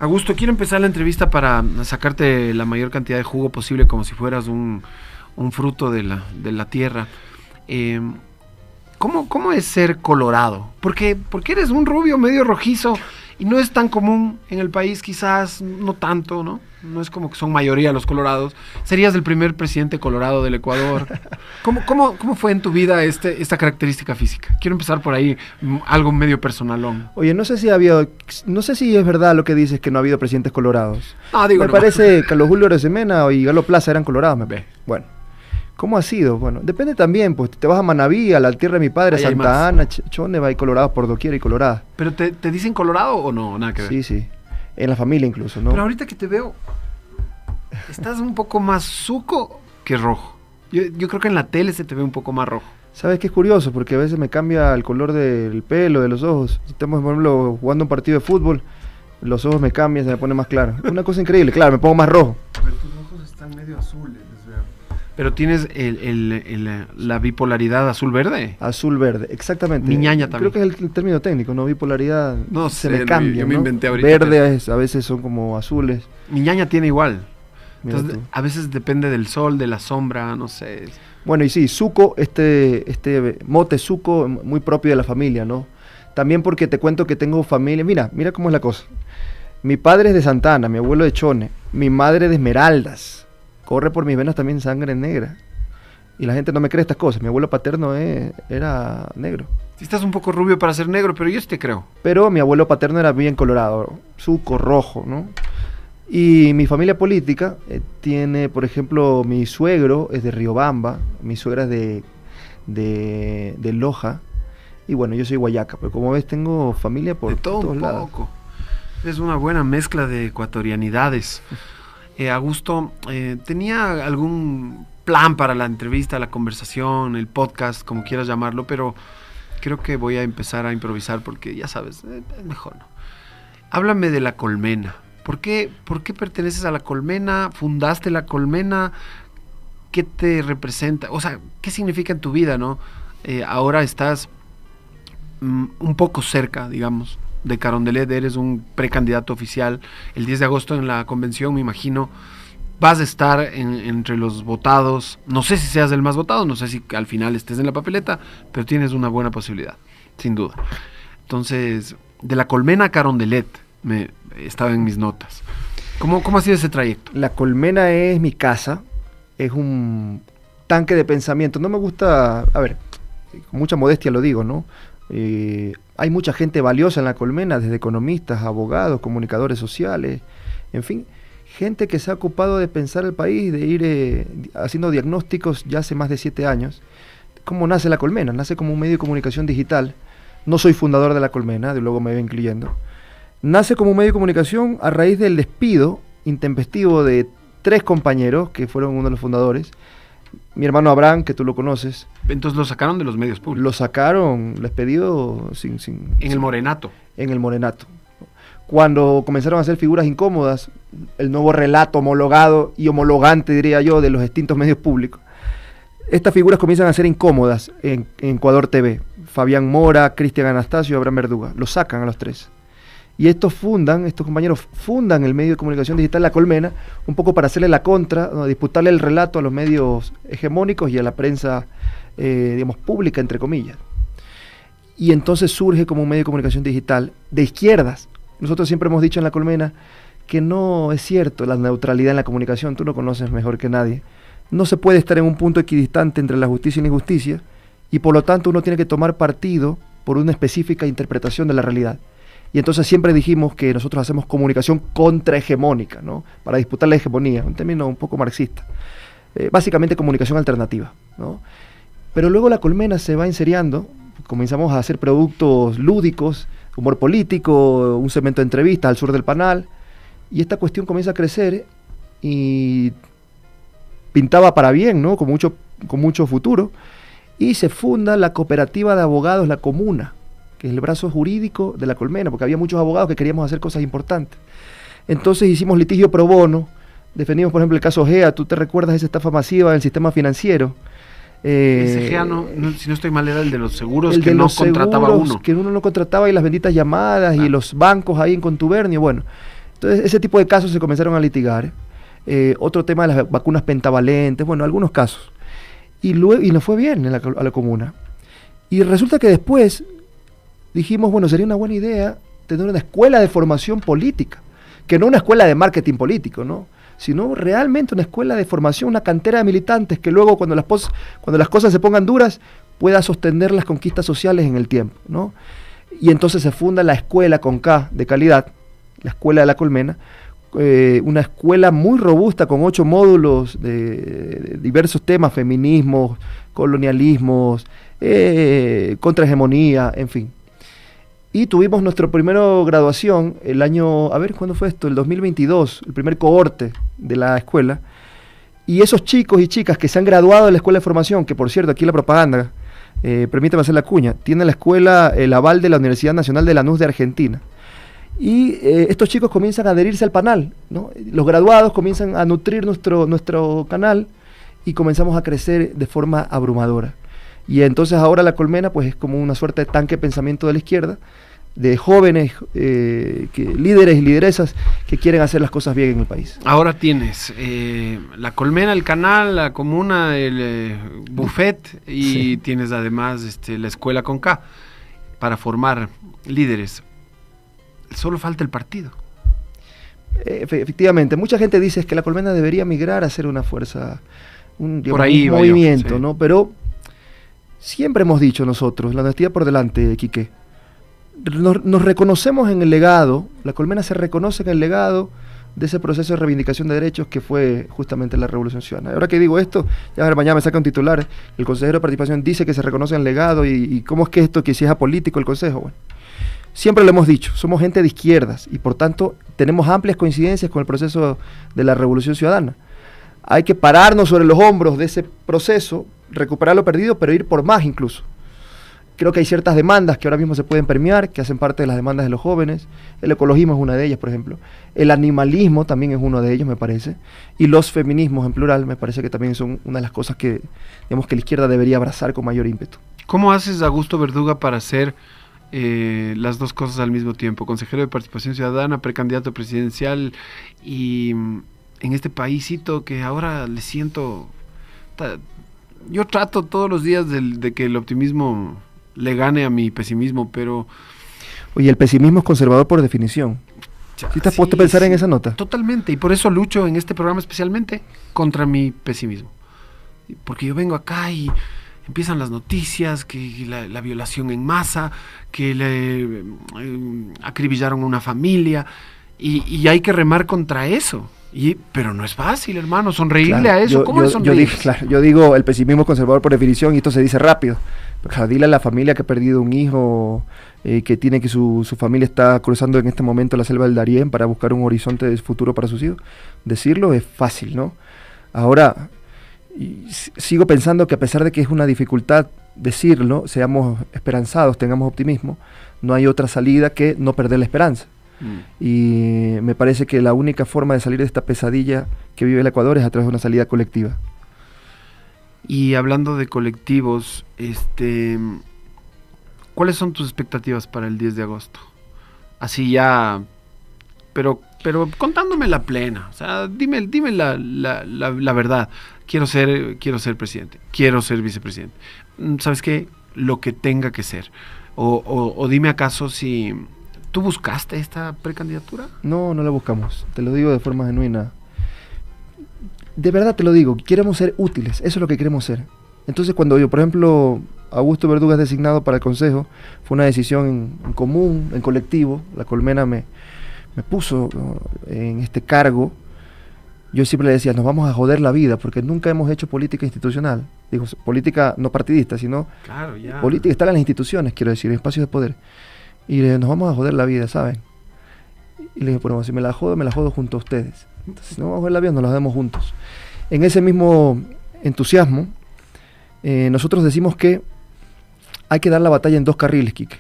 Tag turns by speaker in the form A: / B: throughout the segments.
A: Augusto, quiero empezar la entrevista para sacarte la mayor cantidad de jugo posible, como si fueras un fruto de la tierra. ¿Cómo es ser colorado? Porque eres un rubio medio rojizo y no es tan común en el país, quizás no tanto, ¿no? No es como que son mayoría los colorados. Serías el primer presidente colorado del Ecuador. ¿Cómo fue en tu vida esta característica física? Quiero empezar por ahí, algo medio personalón.
B: Oye, no sé si es verdad lo que dices, que no ha habido presidentes colorados.
A: Me
B: parece que Carlos Julio Arosemena y Galo Plaza eran colorados, me ve. Bueno, ¿cómo ha sido? Bueno, depende también, pues te vas a Manaví, a la tierra de mi padre,
A: Ahí
B: Santa Ana, Choneva, hay colorados por doquier y coloradas.
A: ¿Pero te dicen colorado o no? Nada que ver.
B: Sí. En la familia incluso, ¿no?
A: Pero ahorita que te veo, estás un poco más zuco que rojo. Yo creo que en la tele se te ve un poco más rojo.
B: ¿Sabes qué es curioso? Porque a veces me cambia el color del pelo, de los ojos. Si estamos, por ejemplo, jugando un partido de fútbol, los ojos me cambian, se me pone más claro. Una cosa increíble, claro, me pongo más rojo.
A: Pero tus ojos están medio azules, les veo. Pero tienes la bipolaridad azul-verde.
B: Azul-verde, exactamente.
A: Mi ñaña también.
B: Creo que es el término técnico, ¿no? Bipolaridad.
A: No
B: se
A: sé,
B: me cambia,
A: yo me
B: ¿no?
A: inventé ahorita.
B: Verdes a veces son como azules.
A: Mi ñaña tiene igual.
B: Mira
A: Entonces,
B: tú.
A: a veces depende del sol, de la sombra, no sé.
B: Bueno, y sí, Zuco, este mote Zuco, muy propio de la familia, ¿no? También porque te cuento que tengo familia. Mira cómo es la cosa. Mi padre es de Santa Ana, mi abuelo de Chone, mi madre de Esmeraldas. Corre por mis venas también sangre negra. Y la gente no me cree estas cosas. Mi abuelo paterno era negro.
A: Si estás un poco rubio para ser negro, pero yo sí te creo.
B: Pero mi abuelo paterno era bien colorado, Zuco, rojo, ¿no? Y mi familia política tiene, por ejemplo, mi suegro es de Riobamba, mi suegra es de Loja, y bueno, yo soy Guayaca, pero como ves tengo familia por
A: de todo
B: todos
A: un
B: lados.
A: poco. Es una buena mezcla de ecuatorianidades. Augusto, ¿tenía algún plan para la entrevista, la conversación, el podcast, como quieras llamarlo? Pero creo que voy a empezar a improvisar porque ya sabes, es mejor, ¿no? Háblame de La Colmena. ¿Por qué perteneces a La Colmena? ¿Fundaste La Colmena? ¿Qué te representa? O sea, ¿qué significa en tu vida, no? Ahora estás un poco cerca, digamos, de Carondelet, eres un precandidato oficial. El 10 de agosto en la convención, me imagino, vas a estar entre los votados. No sé si seas el más votado, no sé si al final estés en la papeleta, pero tienes una buena posibilidad, sin duda. Entonces, de La Colmena a Carondelet, estaba en mis notas. ¿Cómo ha sido ese trayecto?
B: La Colmena es mi casa, es un tanque de pensamiento. No me gusta, a ver, con mucha modestia lo digo, ¿no? Hay mucha gente valiosa en La Colmena, desde economistas, abogados, comunicadores sociales, en fin, gente que se ha ocupado de pensar el país, de ir haciendo diagnósticos ya hace más de 7 años. ¿Cómo nace La Colmena? Nace como un medio de comunicación digital. No soy fundador de La Colmena, de luego me voy incluyendo. Nace como un medio de comunicación a raíz del despido intempestivo de 3 compañeros, que fueron uno de los fundadores. Mi hermano Abraham, que tú lo conoces.
A: Entonces lo sacaron de los medios públicos.
B: Lo sacaron, despedido
A: en el Morenato.
B: En el Morenato. Cuando comenzaron a hacer figuras incómodas, el nuevo relato homologado y homologante, diría yo, de los distintos medios públicos. Estas figuras comienzan a ser incómodas en Ecuador TV. Fabián Mora, Cristian Anastasio y Abraham Verduga. Los sacan a los 3. Y estos compañeros fundan el medio de comunicación digital La Colmena, un poco para hacerle la contra, ¿no? Disputarle el relato a los medios hegemónicos y a la prensa, digamos, pública, entre comillas. Y entonces surge como un medio de comunicación digital de izquierdas. Nosotros siempre hemos dicho en La Colmena que no es cierto la neutralidad en la comunicación, tú lo conoces mejor que nadie. No se puede estar en un punto equidistante entre la justicia y la injusticia, y por lo tanto uno tiene que tomar partido por una específica interpretación de la realidad. Y entonces siempre dijimos que nosotros hacemos comunicación contrahegemónica, ¿no? Para disputar la hegemonía, un término un poco marxista. Básicamente comunicación alternativa, ¿no? Pero luego La Colmena se va enseriando, comenzamos a hacer productos lúdicos, humor político, un segmento de entrevistas al sur del Panal, y esta cuestión comienza a crecer y pintaba para bien, ¿no? Con mucho futuro, y se funda la cooperativa de abogados La Comuna, que es el brazo jurídico de La Colmena, porque había muchos abogados que queríamos hacer cosas importantes. Entonces hicimos litigio pro bono, defendimos por ejemplo el caso GEA, tú te recuerdas esa estafa masiva del sistema financiero.
A: Ese GEA, si no estoy mal, era el de los seguros que no contrataba uno.
B: Que uno no contrataba y las benditas llamadas y los bancos ahí en contubernio, bueno. Entonces, ese tipo de casos se comenzaron a litigar. Otro tema de las vacunas pentavalentes, bueno, algunos casos. Y nos fue bien a la comuna. Y resulta que después dijimos, bueno, sería una buena idea tener una escuela de formación política, que no una escuela de marketing político, ¿no? Sino realmente una escuela de formación, una cantera de militantes que luego cuando las cosas se pongan duras pueda sostener las conquistas sociales en el tiempo, ¿no? Y entonces se funda la escuela con K de calidad, la Escuela de la Colmena, una escuela muy robusta con 8 módulos de diversos temas, feminismos, colonialismos, contrahegemonía, en fin. Y tuvimos nuestra primera graduación el año, a ver, ¿cuándo fue esto? El 2022, el primer cohorte de la escuela. Y esos chicos y chicas que se han graduado de la escuela de formación, que por cierto, aquí la propaganda, permítame hacer la cuña, tiene la escuela el aval de la Universidad Nacional de Lanús de Argentina. Y estos chicos comienzan a adherirse al panel, ¿no? Los graduados comienzan a nutrir nuestro canal y comenzamos a crecer de forma abrumadora. Y entonces ahora la Colmena pues es como una suerte de tanque de pensamiento de la izquierda, de jóvenes líderes y lideresas que quieren hacer las cosas bien en el país.
A: Ahora tienes la Colmena, el canal, la comuna, el buffet y sí, tienes además la escuela con K para formar líderes. Solo falta el partido.
B: Efectivamente, mucha gente dice que la Colmena debería migrar a ser una fuerza, un movimiento, sí, ¿no? Pero siempre hemos dicho nosotros, la honestidad por delante, Quique, nos reconocemos en el legado, la Colmena se reconoce en el legado de ese proceso de reivindicación de derechos que fue justamente la Revolución Ciudadana. Ahora que digo esto, ya mañana me saca un titular, el consejero de participación dice que se reconoce en el legado y ¿cómo es que esto, que si es apolítico el consejo? Bueno, siempre lo hemos dicho, somos gente de izquierdas y por tanto tenemos amplias coincidencias con el proceso de la Revolución Ciudadana. Hay que pararnos sobre los hombros de ese proceso, recuperar lo perdido, pero ir por más incluso. Creo que hay ciertas demandas que ahora mismo se pueden premiar, que hacen parte de las demandas de los jóvenes. El ecologismo es una de ellas, por ejemplo. El animalismo también es uno de ellos, me parece. Y los feminismos en plural, me parece que también son una de las cosas que, digamos, que la izquierda debería abrazar con mayor ímpetu.
A: ¿Cómo haces, Augusto Verduga, para hacer las dos cosas al mismo tiempo? Consejero de Participación Ciudadana, precandidato presidencial y en este paísito que ahora le siento... Yo trato todos los días de que el optimismo le gane a mi pesimismo, pero...
B: Oye, el pesimismo es conservador por definición. ¿Sí te has puesto a pensar en esa nota?
A: Totalmente, y por eso lucho en este programa especialmente contra mi pesimismo. Porque yo vengo acá y empiezan las noticias, que la violación en masa, que le acribillaron a una familia, y hay que remar contra eso. Pero no es fácil, hermano, sonreírle claro, a eso. ¿Cómo es sonreír?
B: Yo digo, el pesimismo conservador por definición, y esto se dice rápido. Claro, dile a la familia que ha perdido un hijo, que tiene que su familia está cruzando en este momento la selva del Darién para buscar un horizonte de futuro para sus hijos. Decirlo es fácil, ¿no? Ahora, sigo pensando que a pesar de que es una dificultad decirlo, seamos esperanzados, tengamos optimismo, no hay otra salida que no perder la esperanza. Y me parece que la única forma de salir de esta pesadilla que vive el Ecuador es a través de una salida colectiva.
A: Y hablando de colectivos, ¿cuáles son tus expectativas para el 10 de agosto? Así ya, pero contándome la plena, o sea, dime la verdad. Quiero ser presidente, quiero ser vicepresidente. ¿Sabes qué? Lo que tenga que ser. O dime acaso si... ¿Tú buscaste esta precandidatura?
B: No, no la buscamos, te lo digo de forma genuina. De verdad te lo digo, queremos ser útiles, eso es lo que queremos ser. Entonces cuando yo, por ejemplo, Augusto Verduga es designado para el consejo, fue una decisión en común, en colectivo, la Colmena me puso, ¿no?, en este cargo. Yo siempre le decía, nos vamos a joder la vida, porque nunca hemos hecho política institucional. Digo, política no partidista, sino
A: claro, ya.
B: Política, estar en las instituciones, quiero decir, en espacios de poder. Y le dije, nos vamos a joder la vida, ¿saben? Y le dije, bueno, si me la jodo junto a ustedes. Entonces, si no vamos a joder la vida, nos la demos juntos. En ese mismo entusiasmo, nosotros decimos que hay que dar la batalla en dos carriles, Quique.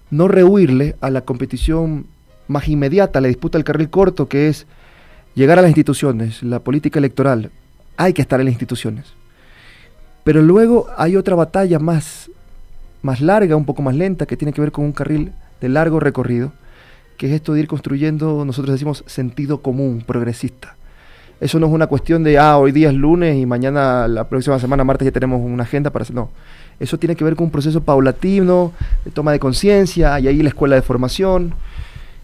B: No rehuirle a la competición más inmediata, la disputa del carril corto, que es llegar a las instituciones, la política electoral. Hay que estar en las instituciones. Pero luego hay otra batalla más larga, un poco más lenta, que tiene que ver con un carril de largo recorrido, que es esto de ir construyendo, nosotros decimos, sentido común, progresista. Eso no es una cuestión de, hoy día es lunes y mañana, la próxima semana, martes, ya tenemos una agenda para hacer. No, eso tiene que ver con un proceso paulatino, de toma de conciencia, y ahí la escuela de formación.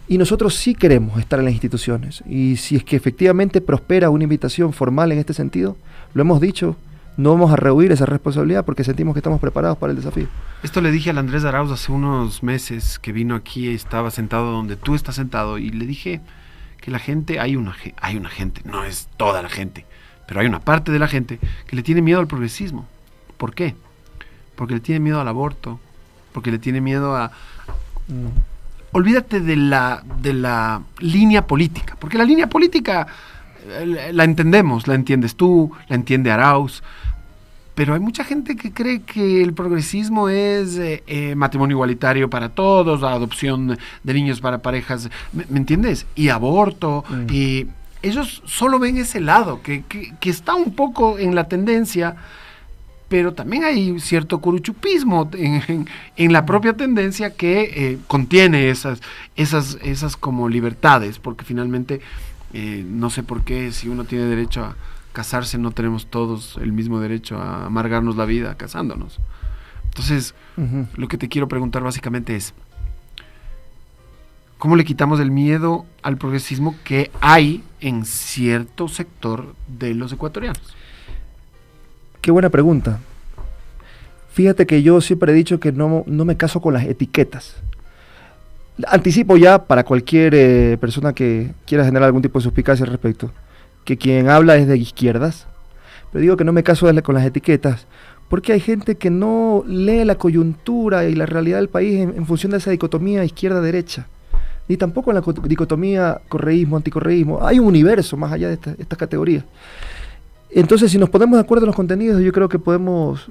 B: Y nosotros sí queremos estar en las instituciones. Y si es que efectivamente prospera una invitación formal en este sentido, lo hemos dicho, no vamos a rehuir esa responsabilidad porque sentimos que estamos preparados para el desafío.
A: Esto le dije al Andrés Arauz hace unos meses que vino aquí, estaba sentado donde tú estás sentado, y le dije que la gente, hay una gente, no es toda la gente, pero hay una parte de la gente que le tiene miedo al progresismo. ¿Por qué? Porque le tiene miedo al aborto, porque le tiene miedo a... Olvídate de la línea política, porque la línea política la entendemos, la entiendes tú, la entiende Arauz, pero hay mucha gente que cree que el progresismo es matrimonio igualitario para todos, adopción de niños para parejas, ¿me entiendes? Y aborto, y ellos solo ven ese lado, que está un poco en la tendencia, pero también hay cierto curuchupismo en la propia tendencia que contiene esas como libertades, porque finalmente no sé por qué si uno tiene derecho a casarse no tenemos todos el mismo derecho a amargarnos la vida casándonos. Entonces, lo que te quiero preguntar básicamente es, ¿cómo le quitamos el miedo al progresismo que hay en cierto sector de los ecuatorianos?
B: Qué buena pregunta. Fíjate que yo siempre he dicho que no me caso con las etiquetas. Anticipo ya para cualquier persona que quiera generar algún tipo de suspicacia al respecto, que quien habla es de izquierdas, pero digo que no me caso con las etiquetas, porque hay gente que no lee la coyuntura y la realidad del país en función de esa dicotomía izquierda-derecha, ni tampoco en la dicotomía correísmo-anticorreísmo. Hay un universo más allá de estas categorías. Entonces, si nos ponemos de acuerdo en los contenidos, yo creo que podemos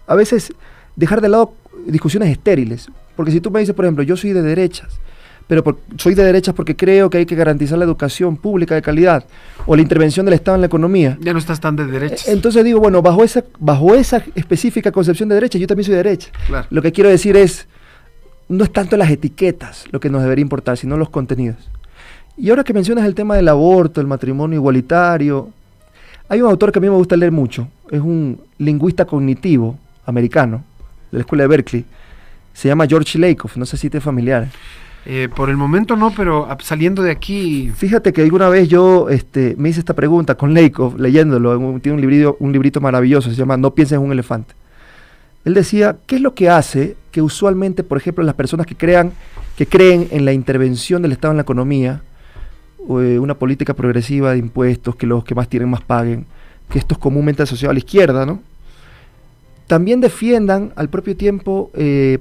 B: a veces dejar de lado discusiones estériles. Porque si tú me dices, por ejemplo, yo soy de derechas, pero soy de derechas porque creo que hay que garantizar la educación pública de calidad o la intervención del Estado en la economía.
A: Ya no estás tan de derechas.
B: Entonces digo, bueno, bajo esa específica concepción de derecha, yo también soy de derecha.
A: Claro.
B: Lo que quiero decir es, no es tanto las etiquetas lo que nos debería importar, sino los contenidos. Y ahora que mencionas el tema del aborto, el matrimonio igualitario, hay un autor que a mí me gusta leer mucho, es un lingüista cognitivo americano, de la escuela de Berkeley, se llama George Lakoff, no sé si te es familiar.
A: Por el momento no, pero saliendo de aquí...
B: Fíjate que alguna vez yo me hice esta pregunta con Lakoff, leyéndolo, tiene un librito maravilloso, se llama No pienses en un elefante. Él decía, ¿qué es lo que hace que usualmente, por ejemplo, las personas que creen en la intervención del Estado en la economía, una política progresiva de impuestos, que los que más tienen más paguen, que esto es comúnmente asociado a la izquierda, ¿no? También defiendan al propio tiempo,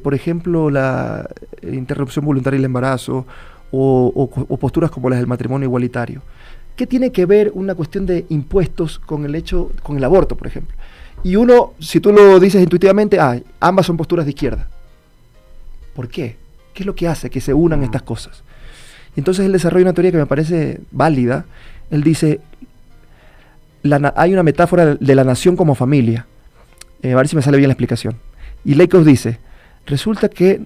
B: por ejemplo, la interrupción voluntaria del embarazo o posturas como las del matrimonio igualitario? ¿Qué tiene que ver una cuestión de impuestos con el aborto, por ejemplo? Y uno, si tú lo dices intuitivamente, ambas son posturas de izquierda. ¿Por qué? ¿Qué es lo que hace que se unan estas cosas? Y entonces él desarrolla una teoría que me parece válida. Él dice, hay una metáfora de la nación como familia. A ver si me sale bien la explicación. Y Lakoff dice, resulta que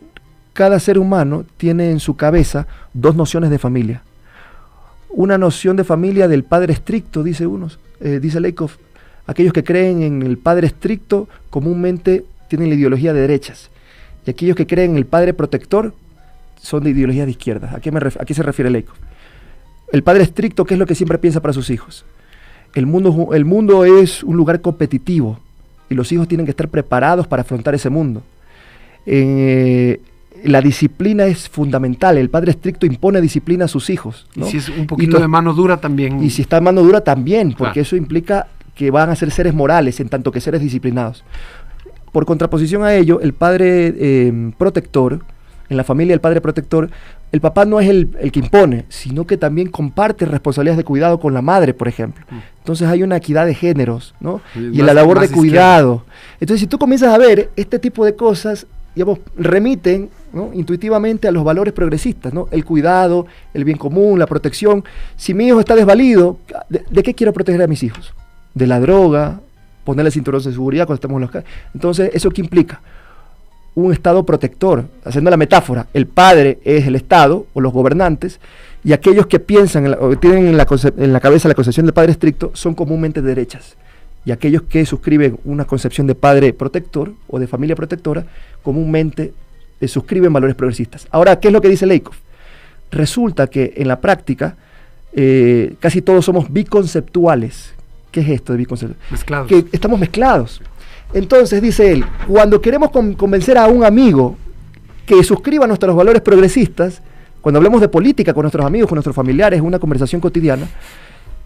B: cada ser humano tiene en su cabeza dos nociones de familia. Una noción de familia del padre estricto, dice Lakoff. Aquellos que creen en el padre estricto comúnmente tienen la ideología de derechas. Y aquellos que creen en el padre protector son de ideología de izquierda. ¿A qué se refiere Lakoff? El padre estricto, ¿qué es lo que siempre piensa para sus hijos? El mundo es un lugar competitivo y los hijos tienen que estar preparados para afrontar ese mundo. La disciplina es fundamental. El padre estricto impone disciplina a sus hijos, ¿no?
A: Y si es un poquito de mano dura también.
B: Y si está en mano dura también, porque
A: claro,
B: eso implica que van a ser seres morales en tanto que seres disciplinados. Por contraposición a ello, el padre protector, en la familia del padre protector, el papá no es el que impone, sino que también comparte responsabilidades de cuidado con la madre, por ejemplo. Entonces hay una equidad de géneros, ¿no? Y en la labor de cuidado. Entonces, si tú comienzas a ver este tipo de cosas, digamos, remiten, ¿no?, intuitivamente a los valores progresistas, ¿no? El cuidado, el bien común, la protección. Si mi hijo está desvalido, ¿de qué quiero proteger a mis hijos? De la droga, ponerle cinturones de seguridad cuando estamos en los calles. Entonces, ¿eso qué implica? un Estado protector, haciendo la metáfora, el padre es el Estado o los gobernantes, y aquellos que piensan o tienen en la cabeza la concepción del padre estricto son comúnmente derechas, y aquellos que suscriben una concepción de padre protector o de familia protectora comúnmente suscriben valores progresistas. Ahora, ¿qué es lo que dice Lakoff? Resulta que en la práctica casi todos somos biconceptuales. ¿Qué es esto de biconceptual?
A: Mezclados.
B: Que estamos mezclados. Entonces, dice él, cuando queremos convencer a un amigo que suscriba nuestros valores progresistas, cuando hablemos de política con nuestros amigos, con nuestros familiares, en una conversación cotidiana,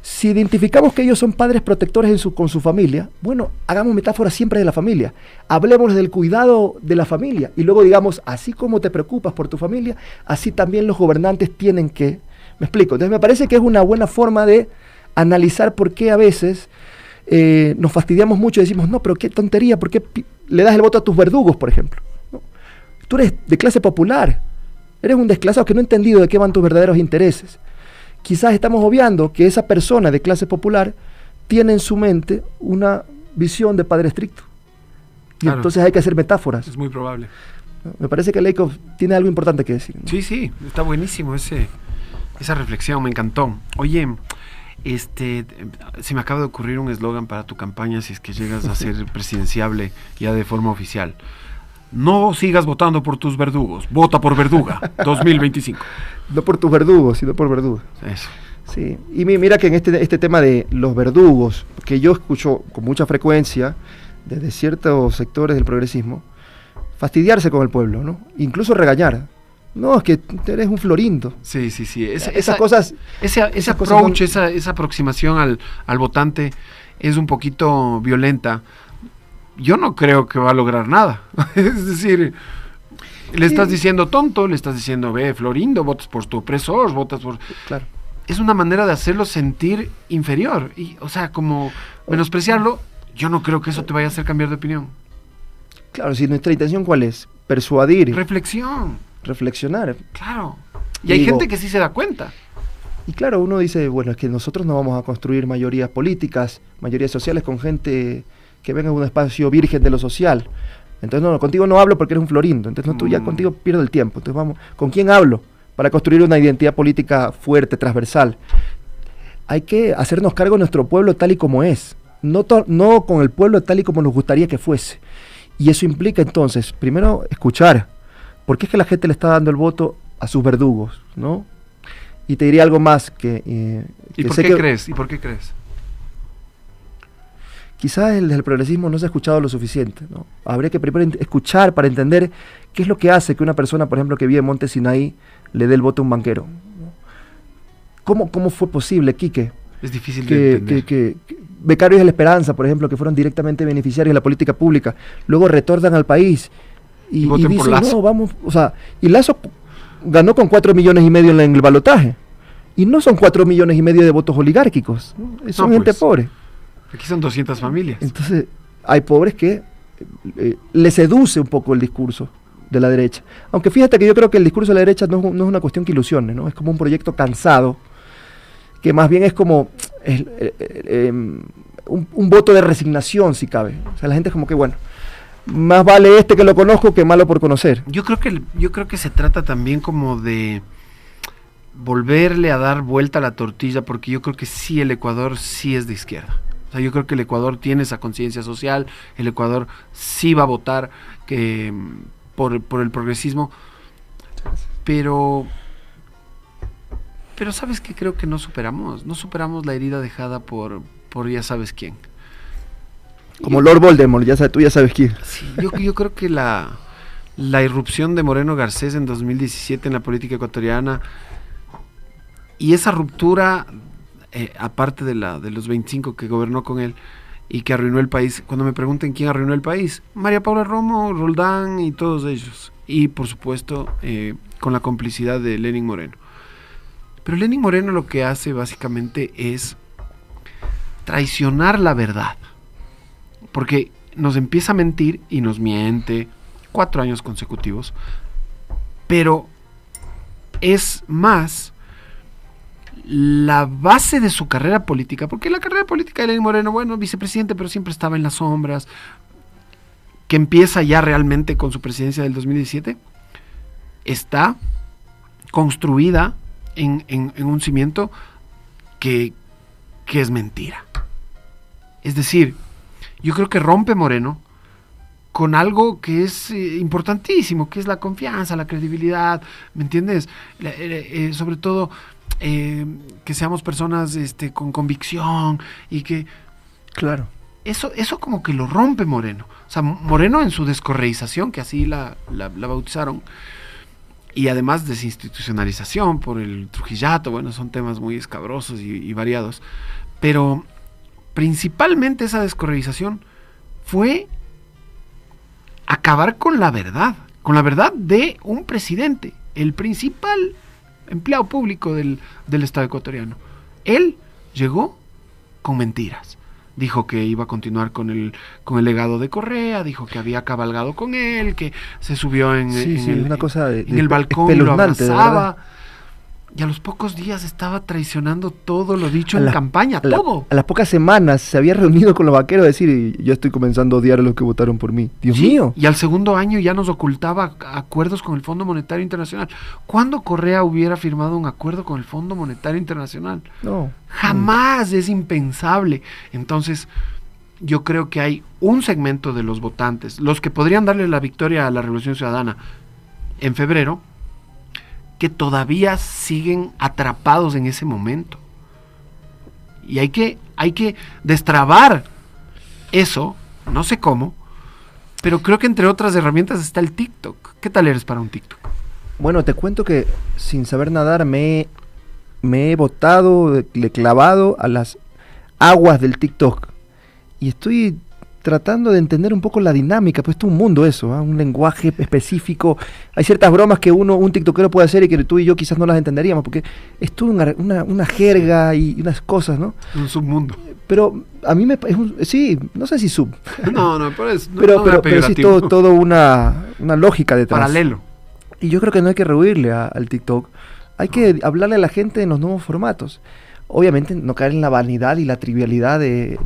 B: si identificamos que ellos son padres protectores con su familia, bueno, hagamos metáfora siempre de la familia. Hablemos del cuidado de la familia y luego digamos, así como te preocupas por tu familia, así también los gobernantes tienen que... ¿Me explico? Entonces me parece que es una buena forma de analizar por qué a veces nos fastidiamos mucho y decimos, no, pero qué tontería, ¿por qué le das el voto a tus verdugos, por ejemplo? ¿No? Tú eres de clase popular, eres un desclasado que no ha entendido de qué van tus verdaderos intereses. Quizás estamos obviando que esa persona de clase popular tiene en su mente una visión de padre estricto. Y claro, entonces hay que hacer metáforas.
A: Es muy probable.
B: Me parece que Lakoff tiene algo importante que decir, ¿no?
A: Sí, sí, está buenísimo esa reflexión, me encantó. Oye, se me acaba de ocurrir un eslogan para tu campaña si es que llegas a ser presidenciable ya de forma oficial. No sigas votando por tus verdugos, vota por Verduga 2025.
B: No por tus verdugos, sino por Verduga.
A: Eso.
B: Sí, y mira que en este tema de los verdugos, que yo escucho con mucha frecuencia desde ciertos sectores del progresismo, fastidiarse con el pueblo, ¿no? Incluso regañar. No, es que eres un florindo.
A: Sí, sí, sí.
B: Esas cosas...
A: Ese approach, esa aproximación al votante es un poquito violenta. Yo no creo que va a lograr nada. Es decir, le estás diciendo tonto, le estás diciendo, ve, florindo, votas por tu opresor, votas por...
B: Claro.
A: Es una manera de hacerlo sentir inferior. Y, o sea, como menospreciarlo, yo no creo que eso te vaya a hacer cambiar de opinión.
B: Claro, si nuestra intención ¿cuál es? Persuadir. Reflexionar.
A: Claro. Y hay gente que sí se da cuenta.
B: Y claro, uno dice, bueno, es que nosotros no vamos a construir mayorías políticas, mayorías sociales con gente que venga de un espacio virgen de lo social. Entonces, no, contigo no hablo porque eres un florindo. Entonces, no, tú ya contigo pierdo el tiempo. Entonces, vamos, ¿con quién hablo? Para construir una identidad política fuerte, transversal. Hay que hacernos cargo de nuestro pueblo tal y como es. No con el pueblo tal y como nos gustaría que fuese. Y eso implica entonces, primero, escuchar. ¿Por qué es que la gente le está dando el voto a sus verdugos, ¿no? Y te diría algo más que...
A: ¿Y por qué crees? ¿Y por qué crees?
B: Quizás el progresismo no se ha escuchado lo suficiente, ¿no? Habría que primero escuchar para entender qué es lo que hace que una persona, por ejemplo, que vive en Monte Sinaí, le dé el voto a un banquero, ¿no? ¿Cómo fue posible, Quique?
A: Es difícil de entender.
B: Que becarios de la Esperanza, por ejemplo, que fueron directamente beneficiarios de la política pública, luego retornan al país y dicen, por Lazo. No, vamos, o sea, y Lazo ganó con 4,5 millones en el balotaje, y no son 4,5 millones de votos oligárquicos, ¿no? Son gente pobre.
A: Aquí son 200 familias.
B: Entonces, hay pobres que le seduce un poco el discurso de la derecha. Aunque fíjate que yo creo que el discurso de la derecha no es una cuestión que ilusione, ¿no? Es como un proyecto cansado, que más bien es como un voto de resignación, si cabe. O sea, la gente es como que, bueno, más vale que lo conozco que malo por conocer.
A: Yo creo que se trata también como de volverle a dar vuelta a la tortilla, porque yo creo que sí, el Ecuador sí es de izquierda. O sea, yo creo que el Ecuador tiene esa conciencia social, el Ecuador sí va a votar por el progresismo, pero ¿sabes qué? Creo que no superamos la herida dejada por ya sabes quién.
B: Como Lord Voldemort, tú ya sabes quién.
A: Sí, yo creo que la irrupción de Moreno Garcés en 2017 en la política ecuatoriana y esa ruptura, aparte de los 25 que gobernó con él y que arruinó el país, cuando me pregunten quién arruinó el país, María Paula Romo, Roldán y todos ellos, y por supuesto con la complicidad de Lenín Moreno. Pero Lenín Moreno lo que hace básicamente es traicionar la verdad, porque nos empieza a mentir y nos miente 4 años consecutivos, pero es más la base de su carrera política, porque la carrera política de Lenín Moreno, bueno, vicepresidente, pero siempre estaba en las sombras, que empieza ya realmente con su presidencia del 2017, está construida en un cimiento que es mentira. Es decir, yo creo que rompe Moreno con algo que es importantísimo, que es la confianza, la credibilidad, ¿me entiendes? Sobre todo que seamos personas con convicción y que...
B: Claro.
A: Eso como que lo rompe Moreno. O sea, Moreno en su descorreización, que así la bautizaron, y además desinstitucionalización por el Trujillato, bueno, son temas muy escabrosos y variados, pero principalmente esa descorreización fue acabar con la verdad de un presidente, el principal empleado público del Estado ecuatoriano. Él llegó con mentiras. Dijo que iba a continuar con el legado de Correa, dijo que había cabalgado con él, que se subió en el balcón y lo abrazaba. Y a los pocos días estaba traicionando todo lo dicho en campaña, todo.
B: A las pocas semanas se había reunido con los vaqueros a decir, yo estoy comenzando a odiar a los que votaron por mí. Dios mío.
A: Y al segundo año ya nos ocultaba acuerdos con el Fondo Monetario Internacional. ¿Cuándo Correa hubiera firmado un acuerdo con el Fondo Monetario Internacional?
B: No.
A: Jamás, es impensable. Entonces, yo creo que hay un segmento de los votantes, los que podrían darle la victoria a la Revolución Ciudadana en febrero, que todavía siguen atrapados en ese momento. Y hay que destrabar eso, no sé cómo, pero creo que entre otras herramientas está el TikTok. ¿Qué tal eres para un TikTok?
B: Bueno, te cuento que sin saber nadar me he botado, le he clavado a las aguas del TikTok. Y estoy tratando de entender un poco la dinámica, pues es un mundo eso, un lenguaje específico. Hay ciertas bromas que un tiktokero puede hacer y que tú y yo quizás no las entenderíamos, porque es toda una jerga y unas cosas, ¿no?
A: Un submundo.
B: Pero a mí sí, no sé si sub.
A: No, pero
B: sí todo una lógica detrás.
A: Paralelo.
B: Y yo creo que no hay que rehuirle al TikTok. Hay que hablarle a la gente en los nuevos formatos. Obviamente no caer en la vanidad y la trivialidad de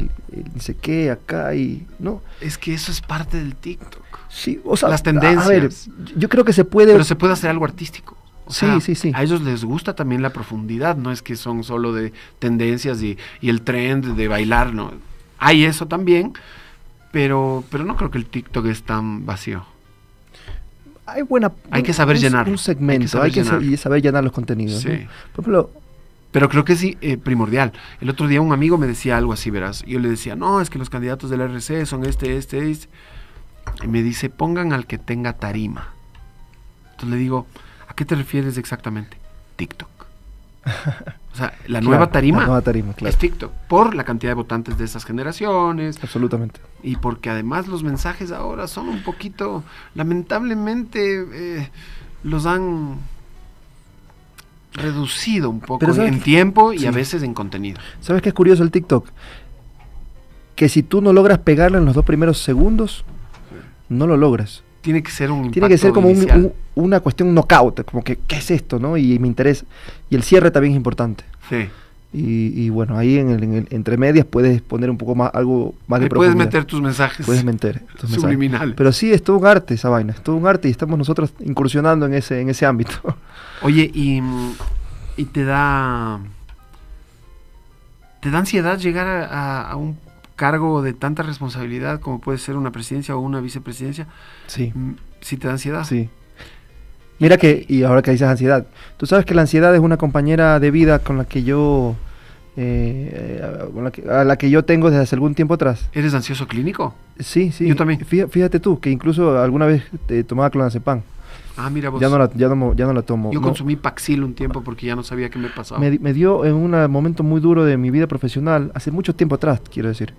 B: ni sé qué acá y no.
A: Es que eso es parte del TikTok.
B: Sí, o sea,
A: las tendencias.
B: A ver, yo creo que se puede.
A: Pero se puede hacer algo artístico.
B: Sí.
A: A ellos les gusta también la profundidad, no es que son solo de tendencias y el trend de bailar, no. Hay eso también, pero no creo que el TikTok es tan vacío.
B: Hay
A: que saber llenar
B: un segmento, hay que saber llenar los contenidos.
A: Sí.
B: ¿No? Por ejemplo,
A: pero creo que sí, primordial. El otro día un amigo me decía algo así, verás. Yo le decía, no, es que los candidatos del RC son este. Y me dice, pongan al que tenga tarima. Entonces le digo, ¿a qué te refieres exactamente? TikTok. O sea, la nueva tarima claro. Es TikTok. Por la cantidad de votantes de esas generaciones.
B: Absolutamente.
A: Y porque además los mensajes ahora son un poquito, lamentablemente, los han reducido un poco en tiempo y a veces en contenido.
B: ¿Sabes qué es curioso el TikTok? Que si tú no logras pegarlo en los 2 primeros segundos, no lo logras.
A: Tiene que ser un impacto
B: Tiene que ser como
A: una
B: cuestión knockout, como que, ¿qué es esto? ¿No? Y me interesa. Y el cierre también es importante.
A: Sí.
B: Y bueno, ahí entre medias puedes poner un poco más, algo más de profundidad.
A: Puedes meter tus mensajes.
B: Puedes meter tus
A: subliminales.
B: Pero sí, es todo un arte esa vaina, es todo un arte y estamos nosotros incursionando en ese ámbito.
A: Oye, y te da ansiedad llegar a un cargo de tanta responsabilidad como puede ser una presidencia o una vicepresidencia.
B: Sí.
A: ¿Sí te da ansiedad?
B: Sí. Mira que, y ahora que dices ansiedad, tú sabes que la ansiedad es una compañera de vida con la que yo a la que yo tengo desde hace algún tiempo atrás.
A: ¿Eres ansioso clínico?
B: Sí.
A: Yo también.
B: Fíjate tú, que incluso alguna vez tomaba clonazepam.
A: Ah, mira vos.
B: Ya no la tomo.
A: Yo consumí Paxil un tiempo porque ya no sabía qué me pasaba.
B: Me dio en un momento muy duro de mi vida profesional, hace mucho tiempo atrás, quiero decir.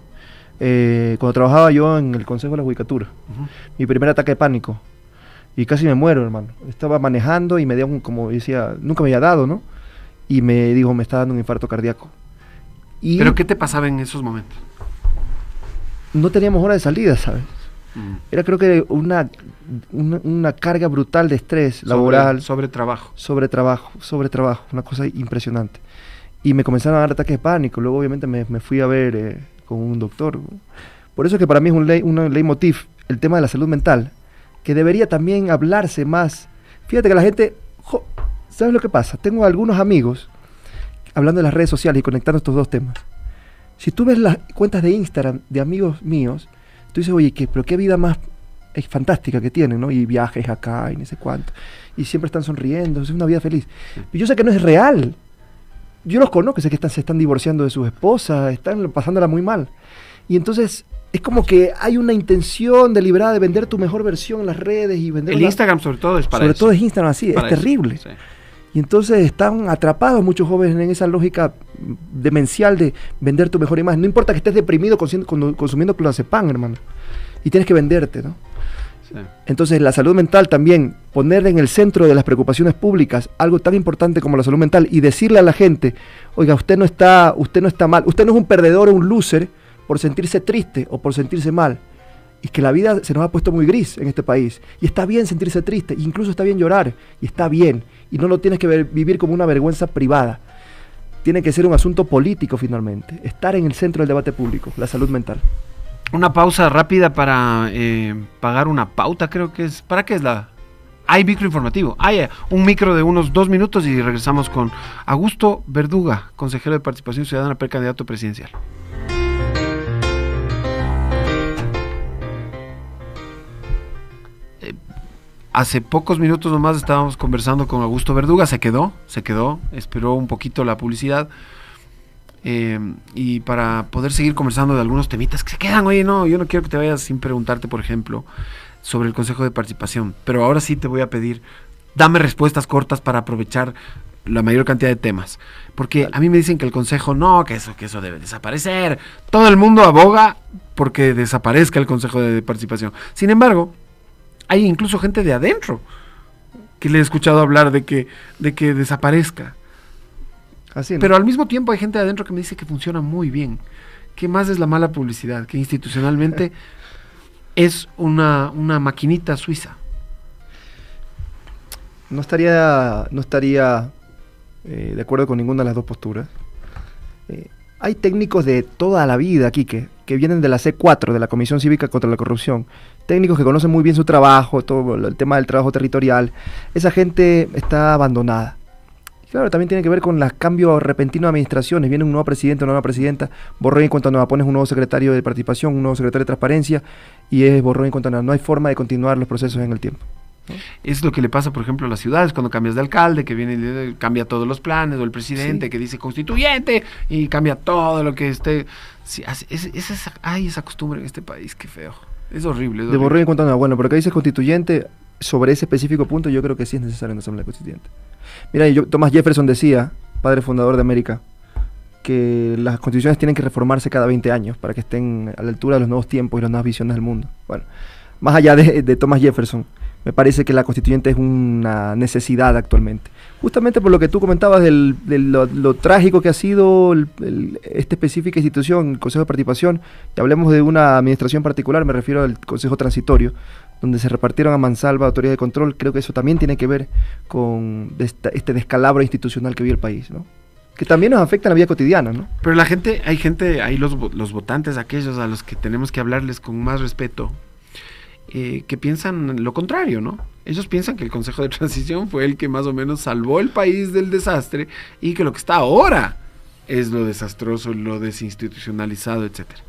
B: Cuando trabajaba yo en el Consejo de la Judicatura. Mi primer ataque de pánico. Y casi me muero, hermano. Estaba manejando y me dio como decía, nunca me había dado, ¿no? Y me dijo, me está dando un infarto cardíaco.
A: ¿Pero qué te pasaba en esos momentos?
B: No teníamos hora de salida, ¿sabes? Era creo que una carga brutal de estrés laboral.
A: Sobre trabajo,
B: una cosa impresionante. Y me comenzaron a dar ataques de pánico. Luego obviamente me fui a ver con un doctor. Por eso es que para mí es un leitmotiv el tema de la salud mental, que debería también hablarse más. Fíjate que la gente, ¿sabes lo que pasa? Tengo algunos amigos hablando de las redes sociales y conectando estos dos temas. Si tú ves las cuentas de Instagram de amigos míos, tú dices, oye, pero qué vida más fantástica que tienen, ¿no? Y viajes acá y no sé cuánto. Y siempre están sonriendo, es una vida feliz. Y yo sé que no es real. Yo los conozco, sé que se están divorciando de sus esposas, están pasándola muy mal. Y entonces es como que hay una intención deliberada de vender tu mejor versión en las redes y vender...
A: El Instagram sobre todo es para eso.
B: Sobre todo es Instagram así, es terrible. Sí. Y entonces están atrapados muchos jóvenes en esa lógica demencial de vender tu mejor imagen. No importa que estés deprimido consumiendo clonazepam, hermano. Y tienes que venderte, ¿no? Sí. Entonces la salud mental también, poner en el centro de las preocupaciones públicas algo tan importante como la salud mental y decirle a la gente, oiga, usted no está mal, usted no es un perdedor o un loser por sentirse triste o por sentirse mal. Y que la vida se nos ha puesto muy gris en este país. Y está bien sentirse triste, incluso está bien llorar, y está bien. Y no lo tienes que vivir como una vergüenza privada. Tiene que ser un asunto político finalmente. Estar en el centro del debate público, la salud mental.
A: Una pausa rápida para pagar una pauta, creo que es. ¿Para qué es la...? Hay micro informativo. Hay un micro de unos 2 minutos y regresamos con Augusto Verduga, consejero de Participación Ciudadana, precandidato presidencial. Hace pocos minutos nomás estábamos conversando con Augusto Verduga, se quedó, esperó un poquito la publicidad y para poder seguir conversando de algunos temitas que se quedan. Oye, no, yo no quiero que te vayas sin preguntarte, por ejemplo, sobre el Consejo de Participación, pero ahora sí te voy a pedir, dame respuestas cortas para aprovechar la mayor cantidad de temas, porque a mí me dicen que el Consejo no, que eso debe desaparecer, todo el mundo aboga porque desaparezca el Consejo de Participación. Sin embargo, hay incluso gente de adentro que le he escuchado hablar de que desaparezca. Así, ¿no? Pero al mismo tiempo hay gente de adentro que me dice que funciona muy bien. ¿Qué más es la mala publicidad? Que institucionalmente es una maquinita suiza.
B: No estaría de acuerdo con ninguna de las dos posturas. Hay técnicos de toda la vida aquí que vienen de la C4, de la Comisión Cívica contra la Corrupción, técnicos que conocen muy bien su trabajo, todo el tema del trabajo territorial. Esa gente está abandonada. Y claro, también tiene que ver con los cambios repentinos de administraciones. Viene un nuevo presidente, una nueva presidenta, borrón y cuenta nueva, pones un nuevo secretario de Participación, un nuevo secretario de Transparencia, y es borrón y cuenta nueva. No hay forma de continuar los procesos en el tiempo, ¿no?
A: Es lo que le pasa, por ejemplo, a las ciudades cuando cambias de alcalde, que viene cambia todos los planes, o el presidente sí, que dice constituyente y cambia todo lo que esté. Sí, hay esa costumbre en este país, qué feo. Es horrible.
B: De borrón y cuenta nueva. Bueno, pero acá dice constituyente, sobre ese específico punto yo creo que sí es necesario una asamblea constituyente. Mira, Thomas Jefferson decía, padre fundador de América, que las constituciones tienen que reformarse cada 20 años para que estén a la altura de los nuevos tiempos y las nuevas visiones del mundo. Bueno, más allá de Thomas Jefferson, me parece que la constituyente es una necesidad actualmente. Justamente por lo que tú comentabas de lo trágico que ha sido esta específica institución, el Consejo de Participación, y hablemos de una administración particular, me refiero al Consejo Transitorio, donde se repartieron a mansalva autoridad de control. Creo que eso también tiene que ver con este descalabro institucional que vive el país, ¿no? Que también nos afecta en la vida cotidiana, ¿no?
A: Pero hay los votantes, aquellos a los que tenemos que hablarles con más respeto, que piensan lo contrario, ¿no? Ellos piensan que el Consejo de Transición fue el que más o menos salvó el país del desastre y que lo que está ahora es lo desastroso, lo desinstitucionalizado, etcétera.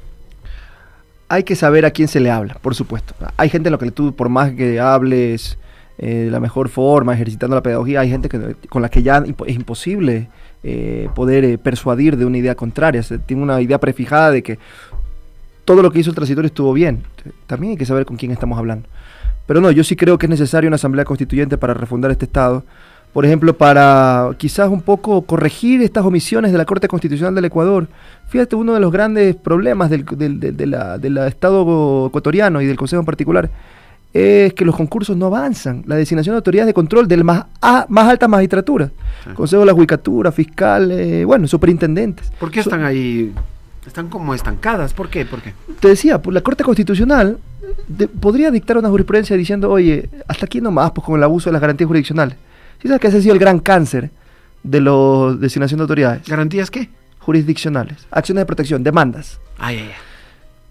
B: Hay que saber a quién se le habla, por supuesto. Hay gente en lo que tú, por más que hables de la mejor forma, ejercitando la pedagogía, hay gente con la que ya es imposible poder persuadir de una idea contraria. Se tiene una idea prefijada de que todo lo que hizo el transitorio estuvo bien. También hay que saber con quién estamos hablando. Pero no, yo sí creo que es necesaria una asamblea constituyente para refundar este Estado. Por ejemplo, para quizás un poco corregir estas omisiones de la Corte Constitucional del Ecuador. Fíjate, uno de los grandes problemas del Estado ecuatoriano y del Consejo en particular es que los concursos no avanzan. La designación de autoridades de control de más alta magistratura. Sí. Consejo de la Judicatura, fiscal, superintendentes.
A: ¿Por qué están ahí? Están como estancadas. ¿Por qué?
B: Te decía, pues la Corte Constitucional podría dictar una jurisprudencia diciendo, oye, hasta aquí nomás, pues con el abuso de las garantías jurisdiccionales. ¿Sí sabes que ese ha sido el gran cáncer de la designación de autoridades?
A: ¿Garantías qué?
B: Jurisdiccionales, acciones de protección, demandas.
A: Ay.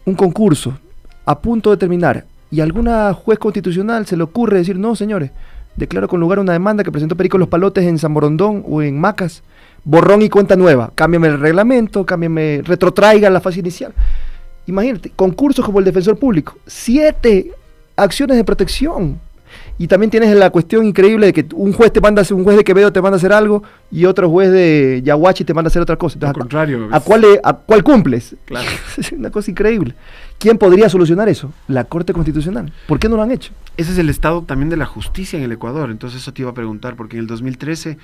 B: Un concurso a punto de terminar, y a alguna juez constitucional se le ocurre decir, no, señores, declaro con lugar una demanda que presentó Perico Los Palotes en San Borondón o en Macas, borrón y cuenta nueva, cámbiame el reglamento, retrotraiga la fase inicial. Imagínate, concursos como el Defensor Público, 7 acciones de protección. Y también tienes la cuestión increíble de que un juez de Quevedo te manda a hacer algo y otro juez de Yaguachi te manda a hacer otra cosa. Entonces,
A: al contrario.
B: ¿A cuál cumples?
A: Claro.
B: Es una cosa increíble. ¿Quién podría solucionar eso? La Corte Constitucional. ¿Por qué no lo han hecho?
A: Ese es el estado también de la justicia en el Ecuador. Entonces eso te iba a preguntar, porque en el 2013,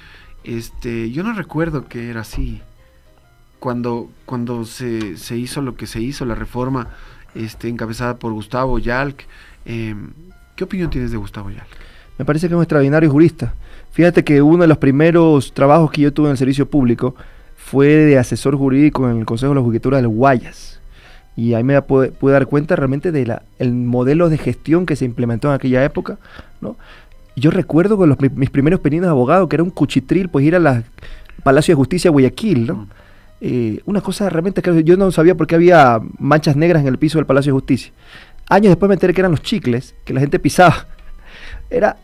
A: yo no recuerdo que era así. Cuando se hizo lo que se hizo, la reforma encabezada por Gustavo Yalc. ¿Qué opinión tienes de Gustavo Yalc?
B: Me parece que es un extraordinario jurista. Fíjate que uno de los primeros trabajos que yo tuve en el servicio público fue de asesor jurídico en el Consejo de la Judicatura del Guayas. Y ahí me pude dar cuenta realmente de el modelo de gestión que se implementó en aquella época, ¿no? Yo recuerdo con mis primeros pininos de abogado, que era un cuchitril, pues ir a Palacio de Justicia de Guayaquil, ¿no? Una cosa realmente que yo no sabía por qué había manchas negras en el piso del Palacio de Justicia. Años después me enteré que eran los chicles que la gente pisaba. Era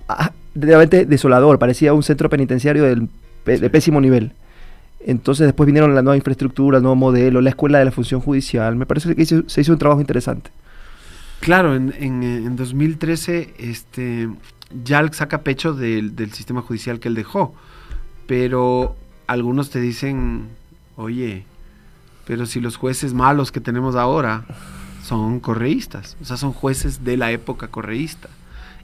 B: realmente desolador, parecía un centro penitenciario de pésimo nivel. Entonces después vinieron la nueva infraestructura, el nuevo modelo, la escuela de la función judicial. Me parece que se hizo un trabajo interesante.
A: Claro, en 2013 Yalc saca pecho del sistema judicial que él dejó, pero algunos te dicen, oye, pero si los jueces malos que tenemos ahora son correístas, o sea, son jueces de la época correísta.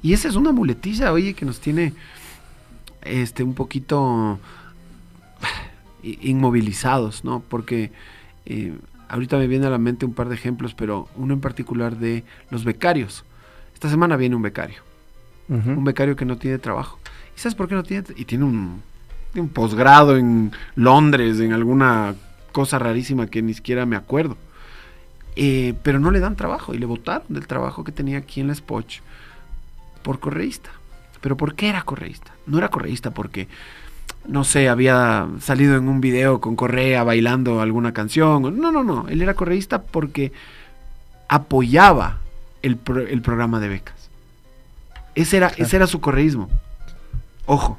A: Y esa es una muletilla, oye, que nos tiene un poquito inmovilizados, ¿no? Porque ahorita me viene a la mente un par de ejemplos, pero uno en particular de los becarios. Esta semana viene un becario, un becario que no tiene trabajo. ¿Y sabes por qué no tiene? Y tiene un posgrado en Londres, en alguna cosa rarísima que ni siquiera me acuerdo. Pero no le dan trabajo y le botaron del trabajo que tenía aquí en la Spoch por correísta. ¿Pero por qué era correísta? No era correísta porque, no sé, había salido en un video con Correa bailando alguna canción. No. Él era correísta porque apoyaba el programa de becas. Ese era su correísmo. Ojo.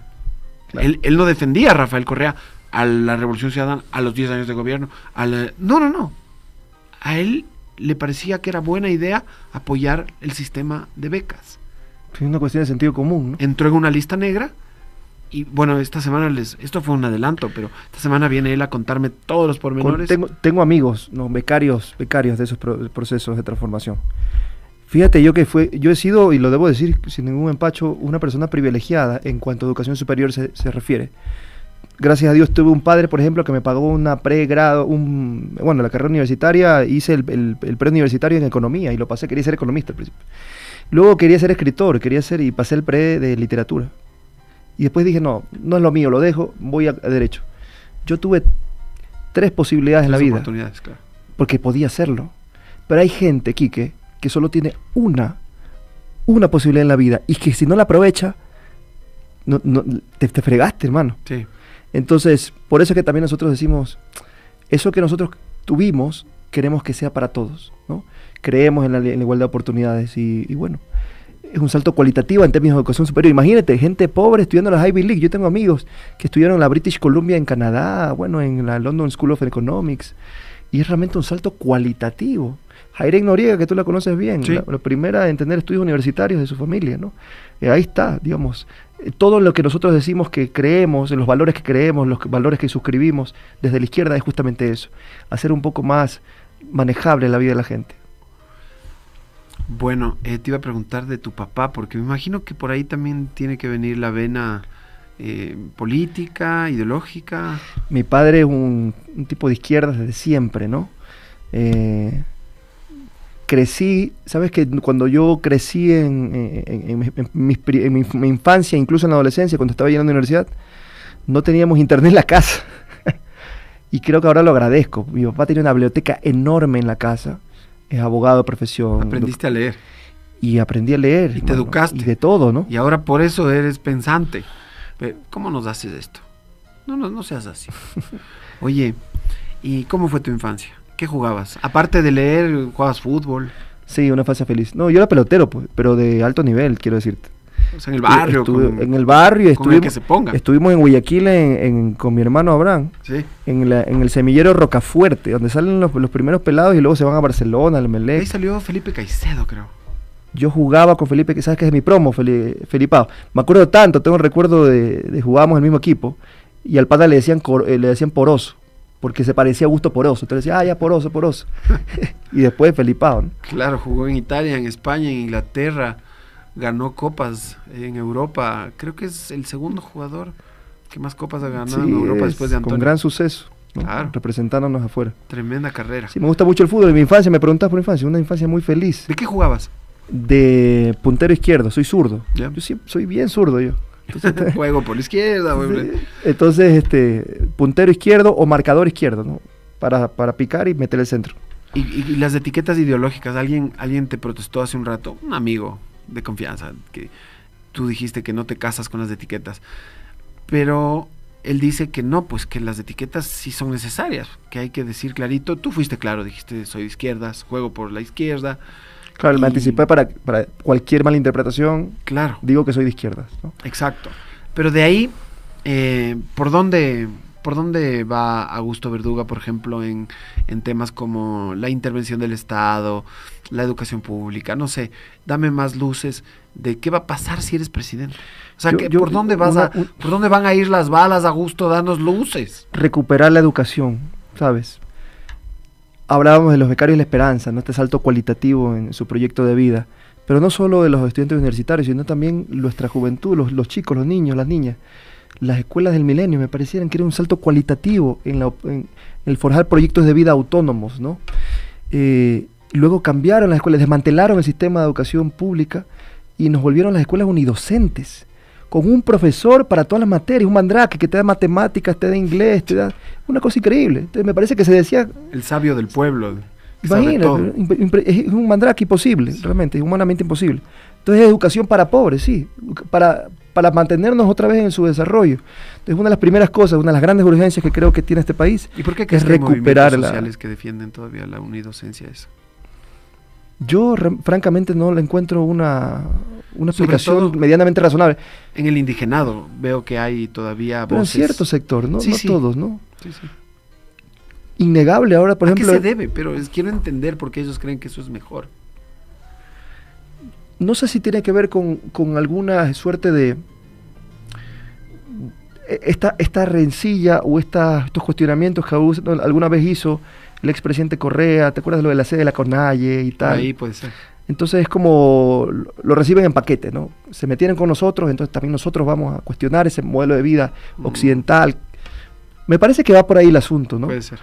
A: Claro. Él no defendía a Rafael Correa, a la Revolución Ciudadana, a los 10 años de gobierno. No. A él le parecía que era buena idea apoyar el sistema de becas.
B: Es una cuestión de sentido común, ¿no?
A: Entró en una lista negra y bueno, esta semana esto fue un adelanto, pero esta semana viene él a contarme todos los pormenores.
B: Tengo amigos, ¿no? becarios de esos procesos de transformación. Fíjate, yo he sido, y lo debo decir sin ningún empacho, una persona privilegiada en cuanto a educación superior se refiere. Gracias a Dios tuve un padre, por ejemplo, que me pagó una pregrado, la carrera universitaria, hice el preuniversitario en economía y lo pasé, quería ser economista al principio. Luego quería ser escritor, y pasé el pre de literatura. Y después dije, no es lo mío, lo dejo, voy a derecho. Yo tuve 3 posibilidades en la vida.
A: Oportunidades, claro.
B: Porque podía hacerlo. Pero hay gente, Quique, que solo tiene una posibilidad en la vida y que si no la aprovecha, te fregaste, hermano.
A: Sí.
B: Entonces, por eso es que también nosotros decimos, eso que nosotros tuvimos, queremos que sea para todos, ¿no? Creemos en la igualdad de oportunidades y bueno, es un salto cualitativo en términos de educación superior. Imagínate, gente pobre estudiando en las Ivy League. Yo tengo amigos que estudiaron en la British Columbia en Canadá, en la London School of Economics, y es realmente un salto cualitativo. Jairén Noriega, que tú la conoces bien,
A: sí.
B: la primera en tener estudios universitarios de su familia, ¿no? Ahí está, digamos, todo lo que nosotros decimos que creemos, los valores que creemos, los valores que suscribimos desde la izquierda es justamente eso, hacer un poco más manejable la vida de la gente.
A: Bueno, te iba a preguntar de tu papá, porque me imagino que por ahí también tiene que venir la vena política, ideológica.
B: Mi padre es un tipo de izquierda desde siempre, ¿no? Crecí, sabes que cuando yo crecí en mi infancia, incluso en la adolescencia, cuando estaba llegando a la universidad, no teníamos internet en la casa. Y creo que ahora lo agradezco. Mi papá tenía una biblioteca enorme en la casa, es abogado de profesión.
A: Aprendiste a leer.
B: Y aprendí a leer.
A: Y te educaste.
B: Y de todo, ¿no?
A: Y ahora por eso eres pensante. ¿Cómo nos haces esto? No seas así. Oye, ¿y cómo fue tu infancia? ¿Qué jugabas? Aparte de leer, ¿jugabas fútbol?
B: Sí, una infancia feliz. No, yo era pelotero, pues, pero de alto nivel, quiero decirte.
A: O sea, en el barrio.
B: En el barrio
A: con el que se ponga.
B: Estuvimos en Guayaquil con mi hermano Abraham,
A: Sí.
B: en el semillero Rocafuerte, donde salen los primeros pelados y luego se van a Barcelona, al
A: Ahí
B: Emelec.
A: salió Felipe Caicedo, creo.
B: Yo jugaba con Felipe, que sabes que es mi promo, Felipao. Me acuerdo tanto, tengo el recuerdo de jugábamos en el mismo equipo, y al pata le decían Poroso, porque se parecía a Augusto Poroso. Entonces decía, ya Poroso. Y después Felipao, ¿no?
A: Claro, jugó en Italia, en España, en Inglaterra. Ganó copas en Europa. Creo que es el segundo jugador que más copas ha ganado en Europa después de Antonio.
B: Con gran suceso, ¿no?
A: Claro.
B: Representándonos afuera.
A: Tremenda carrera.
B: Sí, me gusta mucho el fútbol. En mi infancia, me preguntas por mi infancia, una infancia muy feliz.
A: ¿De qué jugabas?
B: De puntero izquierdo, soy zurdo.
A: ¿Ya?
B: Yo sí, soy bien zurdo yo. Entonces,
A: Juego por la izquierda.
B: entonces, puntero izquierdo o marcador izquierdo, ¿no? Para picar y meter el centro.
A: Y las etiquetas ideológicas, alguien te protestó hace un rato, un amigo de confianza, que tú dijiste que no te casas con las etiquetas, pero él dice que no, pues que las etiquetas sí son necesarias, que hay que decir clarito. Tú fuiste claro, dijiste soy de izquierdas, juego por la izquierda.
B: Claro, me anticipé para cualquier malinterpretación.
A: Claro.
B: Digo que soy de izquierdas, ¿no?
A: Exacto. Pero de ahí, ¿por dónde va Augusto Verduga, por ejemplo, en temas como la intervención del Estado, la educación pública? No sé, dame más luces de qué va a pasar si eres presidente. O sea, ¿por dónde por dónde van a ir las balas, Augusto? Danos luces.
B: Recuperar la educación, ¿sabes? Hablábamos de los becarios de la esperanza, ¿no? Este salto cualitativo en su proyecto de vida, pero no solo de los estudiantes universitarios, sino también nuestra juventud, los chicos, los niños, las niñas. Las escuelas del milenio me parecieran que era un salto cualitativo en el forjar proyectos de vida autónomos, ¿no? Luego cambiaron las escuelas, desmantelaron el sistema de educación pública y nos volvieron las escuelas unidocentes, con un profesor para todas las materias, un mandrake que te da matemáticas, te da inglés, te da una cosa increíble. Entonces me parece que se decía...
A: El sabio del pueblo.
B: Imagínate, es un mandrake imposible, realmente, es humanamente imposible. Entonces es educación para pobres, sí, para mantenernos otra vez en su desarrollo. Entonces una de las primeras cosas, una de las grandes urgencias que creo que tiene este país,
A: ¿y por qué
B: es recuperar
A: sociales que defienden todavía la unidocencia eso?
B: Yo francamente no le encuentro una explicación medianamente razonable.
A: En el indigenado veo que hay todavía
B: pero
A: voces.
B: En cierto sector, ¿no?
A: Sí,
B: no
A: sí.
B: Todos, ¿no?
A: Sí, sí.
B: Innegable ahora, por ejemplo...
A: ¿A qué se debe? Pero quiero entender por qué ellos creen que eso es mejor.
B: No sé si tiene que ver con alguna suerte de... Esta rencilla o estos cuestionamientos que alguna vez hizo el expresidente Correa. ¿Te acuerdas de lo de la sede de la CONAIE y tal?
A: Ahí puede ser.
B: Entonces es como lo reciben en paquete, ¿no? Se metieron con nosotros, entonces también nosotros vamos a cuestionar ese modelo de vida occidental. Me parece que va por ahí el asunto, ¿no?
A: Puede ser.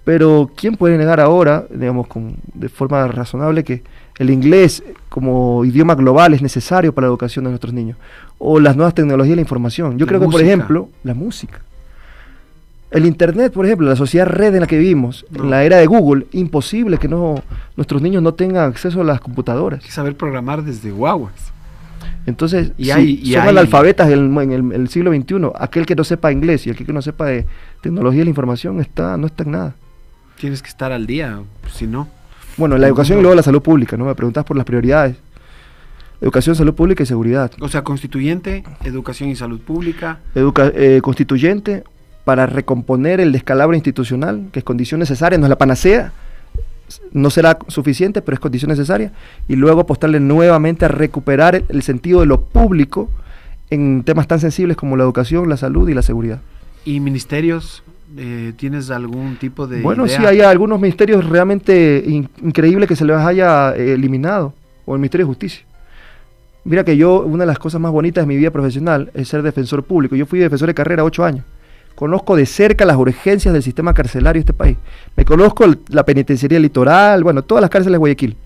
B: Pero ¿quién puede negar ahora, digamos, de forma razonable, que el inglés como idioma global es necesario para la educación de nuestros niños? O las nuevas tecnologías de la información. Yo creo que, por ejemplo, la música. El internet, por ejemplo, la sociedad red en la que vivimos, en la era de Google, imposible que nuestros niños no tengan acceso a las computadoras.
A: Hay que saber programar desde guaguas.
B: Entonces, son analfabetas en el siglo XXI. Aquel que no sepa inglés y aquel que no sepa de tecnología de la información no está en nada.
A: Tienes que estar al día, si no.
B: Bueno, la educación y luego la salud pública, ¿no? Me preguntas por las prioridades. Educación, salud pública y seguridad.
A: O sea, constituyente, educación y salud pública.
B: Constituyente para recomponer el descalabro institucional, que es condición necesaria, no es la panacea, no será suficiente, pero es condición necesaria. Y luego apostarle nuevamente a recuperar el sentido de lo público en temas tan sensibles como la educación, la salud y la seguridad.
A: ¿Y ministerios? ¿Tienes algún tipo de
B: Bueno,
A: idea?
B: sí, hay algunos ministerios realmente increíbles que se les haya eliminado, o el Ministerio de Justicia. Mira que una de las cosas más bonitas de mi vida profesional es ser defensor público. Yo fui defensor de carrera 8 años. Conozco de cerca las urgencias del sistema carcelario de este país. Me conozco la penitenciaría litoral, bueno, todas las cárceles de Guayaquil.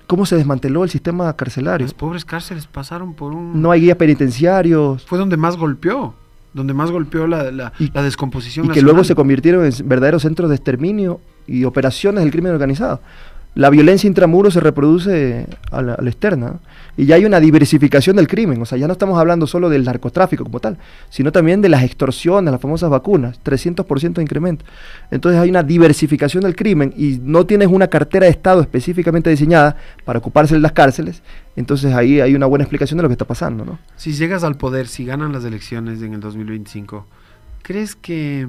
B: ¿Cómo se desmanteló el sistema carcelario?
A: Las pobres cárceles pasaron por un...
B: No hay guías penitenciarios.
A: Fue donde más golpeó la descomposición
B: y
A: nacional.
B: Que luego se convirtieron en verdaderos centros de exterminio y operaciones del crimen organizado. la violencia intramuros se reproduce a la externa, ¿no? Y ya hay una diversificación del crimen, o sea, ya no estamos hablando solo del narcotráfico como tal, sino también de las extorsiones, las famosas vacunas, 300% de incremento. Entonces hay una diversificación del crimen y no tienes una cartera de Estado específicamente diseñada para ocuparse de las cárceles, entonces ahí hay una buena explicación de lo que está pasando, ¿no?
A: Si llegas al poder, si ganan las elecciones en el 2025, ¿crees que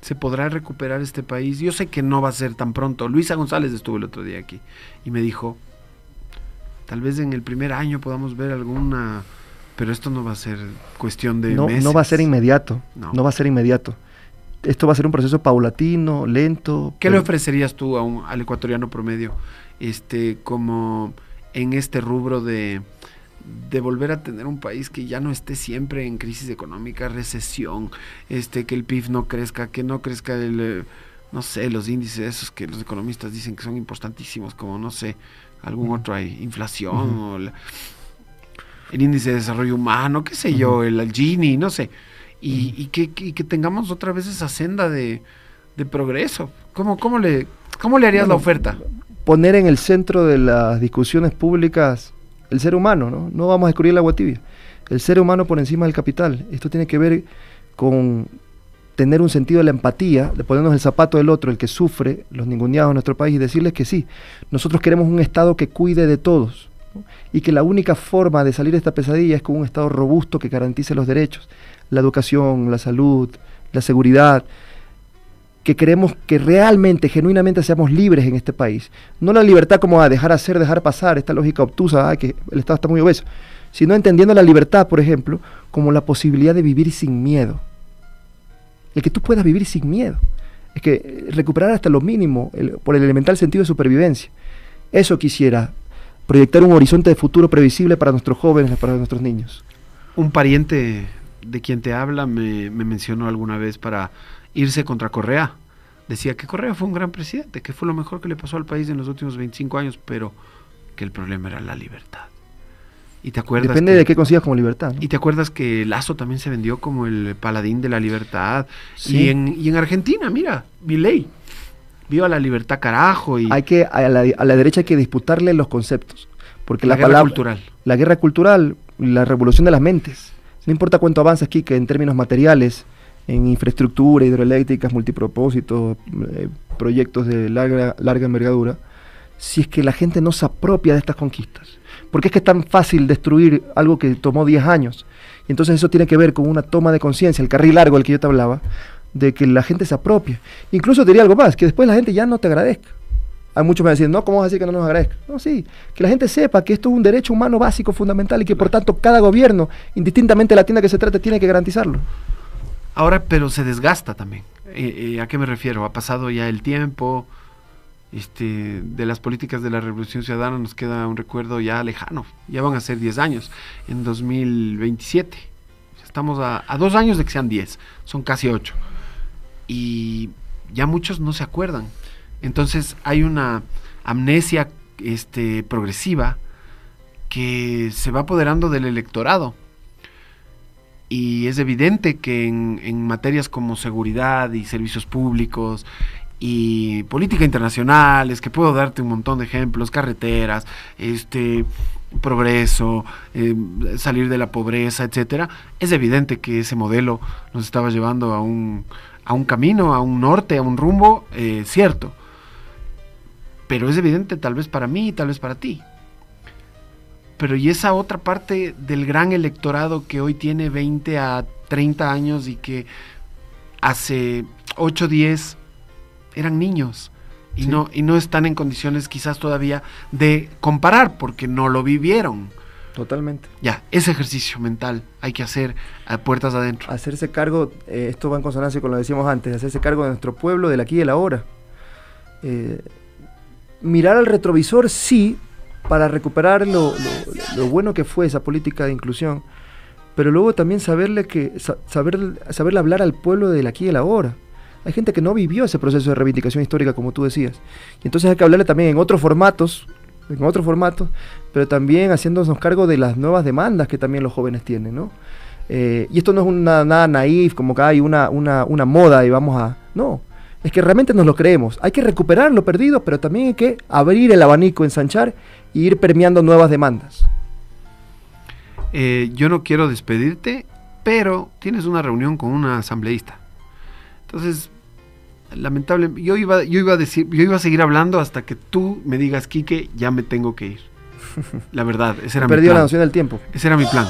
A: se podrá recuperar este país? Yo sé que no va a ser tan pronto. Luisa González estuvo el otro día aquí y me dijo, tal vez en el primer año podamos ver alguna, pero esto no va a ser cuestión de meses.
B: No va a ser inmediato, no va a ser inmediato. Esto va a ser un proceso paulatino, lento.
A: ¿Qué le ofrecerías tú al ecuatoriano promedio, como en este rubro de volver a tener un país que ya no esté siempre en crisis económica, recesión, que el PIB no crezca, que no crezca no sé, los índices esos que los economistas dicen que son importantísimos, como no sé, algún otro hay, inflación, o el índice de desarrollo humano, qué sé yo, el Gini, no sé, y que tengamos otra vez esa senda de progreso? ¿Cómo le harías la oferta?
B: Poner en el centro de las discusiones públicas el ser humano, ¿no? No vamos a descubrir el agua tibia. El ser humano por encima del capital. Esto tiene que ver con tener un sentido de la empatía, de ponernos el zapato del otro, el que sufre, los ninguneados en nuestro país, y decirles que sí, nosotros queremos un Estado que cuide de todos, ¿no? Y que la única forma de salir de esta pesadilla es con un Estado robusto que garantice los derechos, la educación, la salud, la seguridad, que queremos que realmente, genuinamente seamos libres en este país. No la libertad como a dejar hacer, dejar pasar, esta lógica obtusa, que el Estado está muy obeso, sino entendiendo la libertad, por ejemplo, como la posibilidad de vivir sin miedo. El que tú puedas vivir sin miedo. Es que recuperar hasta lo mínimo, por el elemental sentido de supervivencia. Eso quisiera, proyectar un horizonte de futuro previsible para nuestros jóvenes, para nuestros niños.
A: Un pariente de quien te habla me mencionó alguna vez para irse contra Correa. Decía que Correa fue un gran presidente, que fue lo mejor que le pasó al país en los últimos 25 años, pero que el problema era la libertad. ¿Y te acuerdas?
B: Depende de qué consigas como libertad, ¿no?
A: ¿Y te acuerdas que Lasso también se vendió como el paladín de la libertad?
B: Sí.
A: Y en Argentina, mira, Milei, viva la libertad, carajo. Y
B: a la derecha hay que disputarle los conceptos, porque
A: la guerra cultural.
B: La guerra cultural, la revolución de las mentes. No importa cuánto avanza aquí, que en términos materiales, en infraestructura, hidroeléctricas, multipropósitos, proyectos de larga envergadura, si es que la gente no se apropia de estas conquistas. Porque es que es tan fácil destruir algo que tomó 10 años. Y entonces eso tiene que ver con una toma de conciencia, el carril largo del que yo te hablaba, de que la gente se apropie. Incluso diría algo más, que después la gente ya no te agradezca. Hay muchos que me decían, no, ¿cómo vas a decir que no nos agradezca? No, sí, que la gente sepa que esto es un derecho humano básico, fundamental, y que por tanto cada gobierno, indistintamente de la tienda que se trate, tiene que garantizarlo.
A: Ahora, pero se desgasta también. ¿A qué me refiero? Ha pasado ya el tiempo, de las políticas de la Revolución Ciudadana nos queda un recuerdo ya lejano. Ya van a ser 10 años, en 2027. Estamos a 2 años de que sean 10, son casi 8. Y ya muchos no se acuerdan. Entonces hay una amnesia progresiva que se va apoderando del electorado. Y es evidente que en materias como seguridad y servicios públicos y política internacional, es que puedo darte un montón de ejemplos, carreteras, progreso, salir de la pobreza, etcétera, es evidente que ese modelo nos estaba llevando a un camino, a un norte, a un rumbo cierto. Pero es evidente tal vez para mí, tal vez para ti. Pero y esa otra parte del gran electorado que hoy tiene 20 a 30 años y que hace 8 o 10 eran niños y, sí, no están en condiciones quizás todavía de comparar porque no lo vivieron.
B: Totalmente.
A: Ya, ese ejercicio mental hay que hacer a puertas adentro.
B: Hacerse cargo, esto va en consonancia con lo que decíamos antes, hacerse cargo de nuestro pueblo, del aquí y del ahora. Mirar al retrovisor, sí, para recuperar lo bueno que fue esa política de inclusión, pero luego también saberle hablar al pueblo del aquí y el ahora. Hay gente que no vivió ese proceso de reivindicación histórica, como tú decías, y entonces hay que hablarle también en otros formatos, pero también haciéndonos cargo de las nuevas demandas que también los jóvenes tienen, ¿no? Y esto no es nada naif, como que hay una moda y vamos a... No, Es que realmente nos lo creemos. Hay que recuperar lo perdido, pero también hay que abrir el abanico, ensanchar y ir permeando nuevas demandas.
A: Yo no quiero despedirte, pero tienes una reunión con una asambleísta. Entonces, lamentablemente, yo iba a seguir hablando hasta que tú me digas, Quique, ya me tengo que ir. La verdad, ese era mi plan.
B: Perdió la noción del tiempo.
A: Ese era mi plan.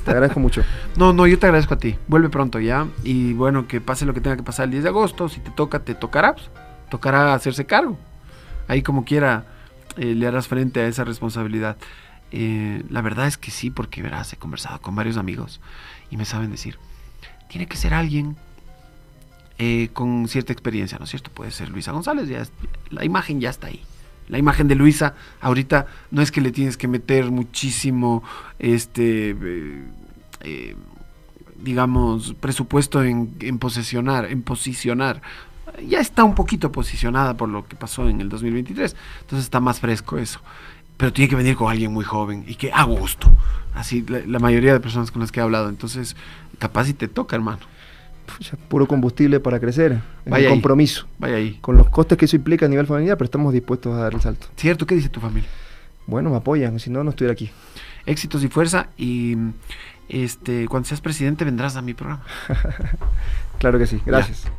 B: Te agradezco mucho.
A: No, yo te agradezco a ti. Vuelve pronto ya. Y bueno, que pase lo que tenga que pasar el 10 de agosto. Si te toca, te tocará. Pues, tocará hacerse cargo. Ahí como quiera le harás frente a esa responsabilidad. La verdad es que sí, porque verás, he conversado con varios amigos y me saben decir, tiene que ser alguien con cierta experiencia, ¿no es cierto? Puede ser Luisa González, la imagen ya está ahí. La imagen de Luisa, ahorita no es que le tienes que meter muchísimo, digamos, presupuesto en posicionar. Ya está un poquito posicionada por lo que pasó en el 2023, entonces está más fresco eso. Pero tiene que venir con alguien muy joven y que a gusto. Así, la mayoría de personas con las que he hablado. Entonces, capaz si te toca, hermano.
B: Pucha, puro combustible para crecer.
A: Vaya
B: un compromiso.
A: Vaya ahí.
B: Con los costes que eso implica a nivel familiar, pero estamos dispuestos a dar el salto.
A: ¿Cierto? ¿Qué dice tu familia?
B: Bueno, me apoyan, si no, no estuviera aquí.
A: Éxitos y fuerza. Y cuando seas presidente vendrás a mi programa.
B: Claro que sí. Gracias.
A: Ya.